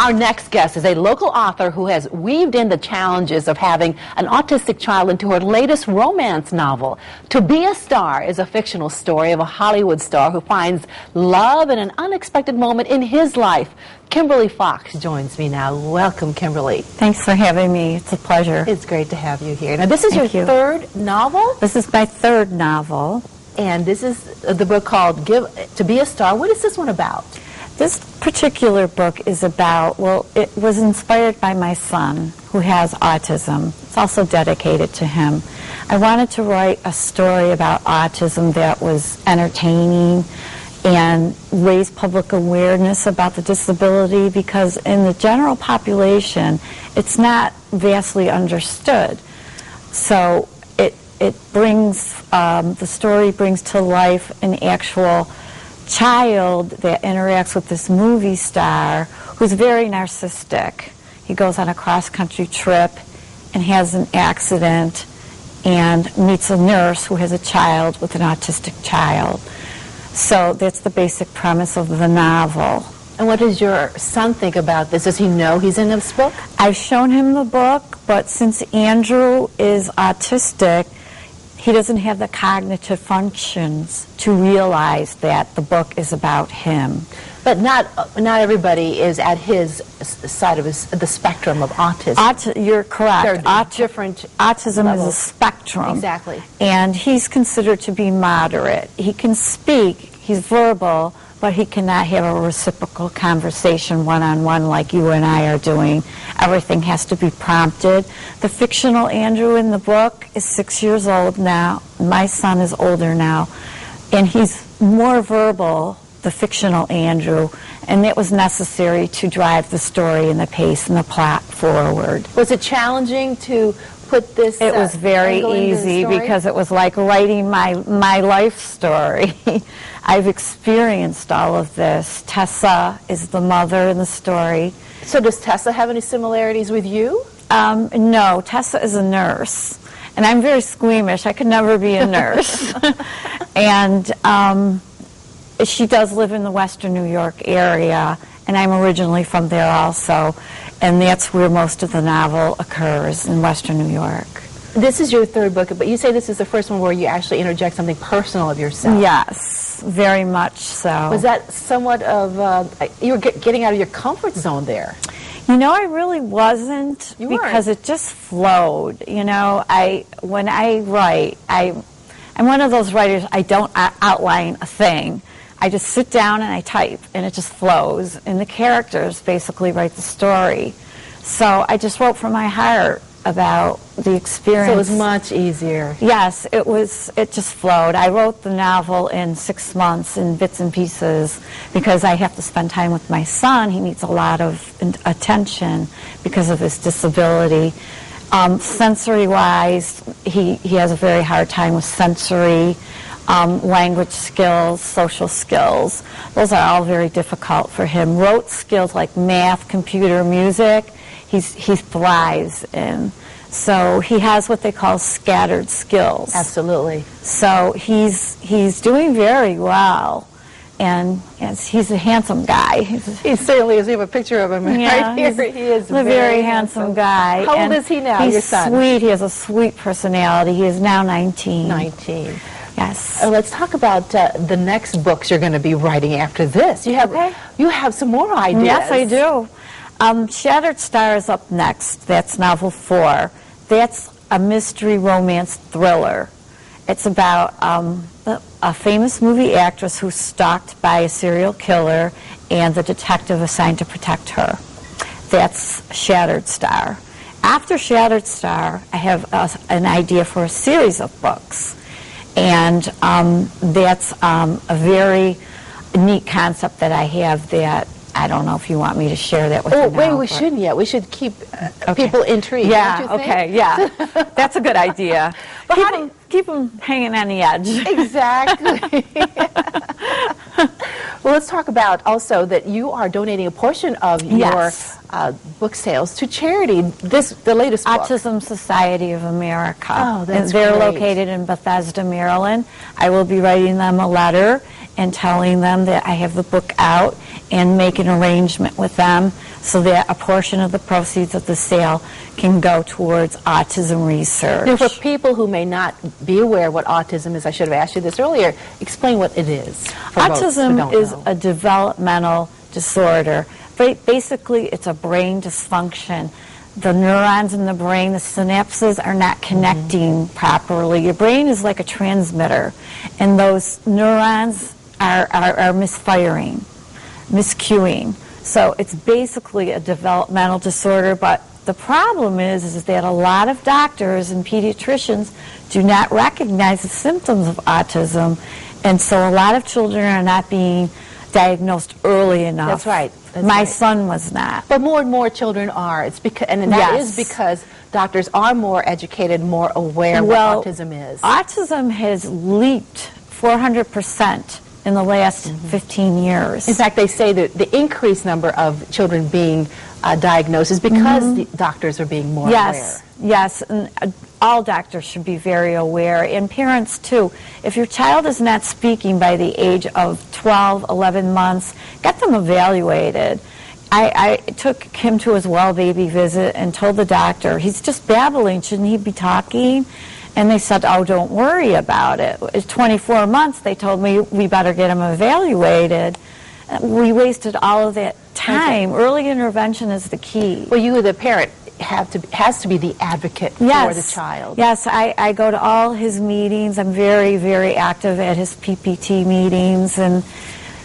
Our next guest is a local author who has weaved in the challenges of having an autistic child into her latest romance novel. To Be a Star is a fictional story of a Hollywood star who finds love in an unexpected moment in his life. Kimberly Fox joins me now. Welcome, Kimberly. Thanks for having me. It's a pleasure. It's great to have you here. Now, this is Thank your you. third novel? This is my third novel. And this is the book called To Be a Star. What is this one about? This particular book is about, well, it was inspired by my son, who has autism. It's also dedicated to him. I wanted to write a story about autism that was entertaining and raise public awareness about the disability, because in the general population, it's not vastly understood. So it brings, the story brings to life an actual child that interacts with this movie star who's very narcissistic. He goes on a cross-country trip and has an accident and meets a nurse who has a child with an autistic child. So that's the basic premise of the novel. And what does your son think about this? Does he know he's in this book? I've shown him the book, but since Andrew is autistic, he doesn't have the cognitive functions to realize that the book is about him. But not everybody is at his side of the spectrum of autism. You're correct. Different autism levels. is a spectrum. Exactly. And he's considered to be moderate. He can speak, he's verbal, but he cannot have a reciprocal conversation one-on-one like you and I are doing. Everything has to be prompted. The fictional Andrew in the book is 6 years old now. My son is older now. And he's more verbal, the fictional Andrew, and it was necessary to drive the story and the pace and the plot forward. Was it challenging to put this It was very easy because it was like writing my life story. I've experienced all of this. Tessa is the mother in the story. So does Tessa have any similarities with you? No, Tessa is a nurse. And I'm very squeamish. I could never be a nurse. And she does live in the Western New York area, and I'm originally from there also. And that's where most of the novel occurs, in Western New York. This is your third book, but you say this is the first one where you actually interject something personal of yourself. Yes, very much so. Was that somewhat of, you were getting out of your comfort zone there? You know, I really wasn't, because it just flowed. You know, when I write, I'm one of those writers, I don't outline a thing. I just sit down and I type, and it just flows. And the characters basically write the story. So I just wrote from my heart about the experience. So it was much easier. Yes, it just flowed. I wrote the novel in 6 months in bits and pieces because I have to spend time with my son. He needs a lot of attention because of his disability. Sensory-wise, he has a very hard time with sensory, language skills, social skills. Those are all very difficult for him. Rote skills like math, computer, music, he thrives in. So he has what they call scattered skills. Absolutely. So he's doing very well. And yes, he's a handsome guy. He certainly is. We have a picture of him right here. He is a very handsome guy. How old is he now, your son? He's sweet. He has a sweet personality. He is now 19. 19. Yes. Let's talk about the next books you're going to be writing after this. You have some more ideas. Yes, I do. Shattered Star is up next. That's novel 4. That's a mystery romance thriller. It's about a famous movie actress who's stalked by a serial killer and the detective assigned to protect her. That's Shattered Star. After Shattered Star, I have an idea for a series of books. And that's a very neat concept that I have that I don't know if you want me to share that with you now. Wait, we shouldn't yet. We should keep people intrigued. Yeah, okay, yeah. That's a good idea. But keep them hanging on the edge. Exactly. Well, let's talk about also that you are donating a portion of your book sales to charity. The latest book. Autism Society of America. Oh, that's They're great. located in Bethesda, Maryland. I will be writing them a letter, and telling them that I have the book out and make an arrangement with them so that a portion of the proceeds of the sale can go towards autism research. Now, for people who may not be aware what autism is, I should have asked you this earlier, explain what it is. Autism is a developmental disorder. Basically, it's a brain dysfunction. The neurons in the brain, the synapses are not connecting properly. Your brain is like a transmitter, and those neurons are misfiring, miscuing. So it's basically a developmental disorder, but the problem is that a lot of doctors and pediatricians do not recognize the symptoms of autism, and so a lot of children are not being diagnosed early enough. That's right. My son was not. But more and more children are. It's because, and that is because doctors are more educated, more aware of what autism is. Autism has leaped 400% in the last 15 years. In fact, they say that the increased number of children being diagnosed is because the doctors are being more aware. Yes, and all doctors should be very aware, and parents too. If your child is not speaking by the age of 12, 11 months, get them evaluated. I took him to his well baby visit and told the doctor, he's just babbling, shouldn't he be talking? And they said, oh, don't worry about it. It's 24 months, they told me we better get him evaluated. We wasted all of that time. Early intervention is the key. Well, you, the parent, has to be the advocate for the child. Yes, I go to all his meetings. I'm very, very active at his PPT meetings, and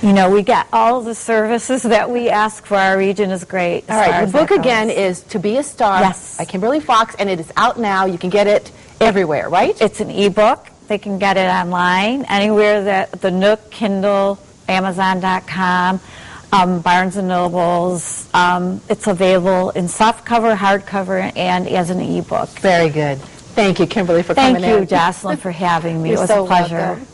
you know, we get all the services that we ask for. Our region is great. All right, the book again is To Be a Star by Kimberly Fox, and it is out now. You can get it everywhere, right? It's an ebook. They can get it online, anywhere that the Nook, Kindle, Amazon.com. Barnes & Noble's. It's available in softcover, hardcover, and as an ebook. Very good. Thank you, Kimberly, for coming in. Thank you, Jocelyn, for having me. It was a pleasure. Welcome.